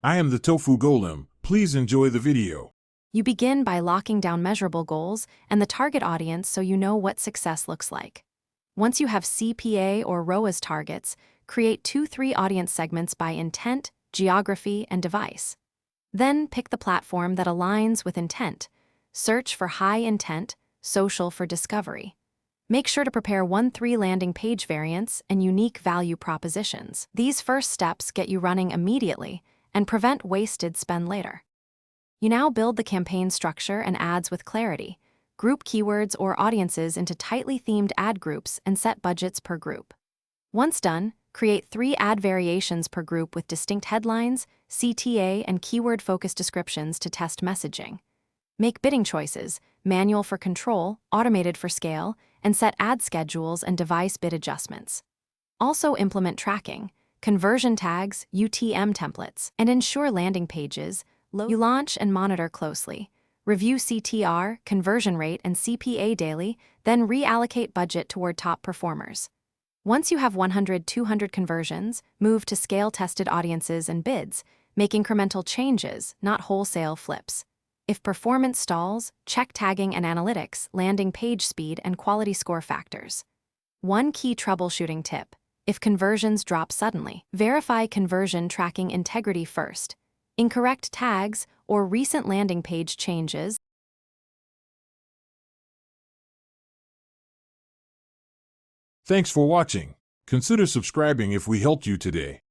I am the Tofu Golem. Please enjoy the video. You begin by locking down measurable goals and the target audience so you know what success looks like. Once you have CPA or ROAS targets, create 2-3 audience segments by intent, geography, and device. Then pick the platform that aligns with intent. Search for high intent, social for discovery. Make sure to prepare 1-3 landing page variants and unique value propositions. These first steps get you running immediately and prevent wasted spend later. You now build the campaign structure and ads with clarity. Group keywords or audiences into tightly themed ad groups and set budgets per group. Once done, create 3 ad variations per group with distinct headlines, CTA, and keyword-focused descriptions to test messaging. Make bidding choices, manual for control, automated for scale, and set ad schedules and device bid adjustments. Also implement tracking, conversion tags, UTM templates, and ensure landing pages you launch and monitor closely. Review CTR, conversion rate, and CPA daily, then reallocate budget toward top performers. Once you have 100-200 conversions, move to scale-tested audiences and bids. Make incremental changes, not wholesale flips. If performance stalls, check tagging and analytics, landing page speed, and quality score factors. One key troubleshooting tip: if conversions drop suddenly, verify conversion tracking integrity first. Incorrect tags or recent landing page changes. Thanks for watching. Consider subscribing if we helped you today.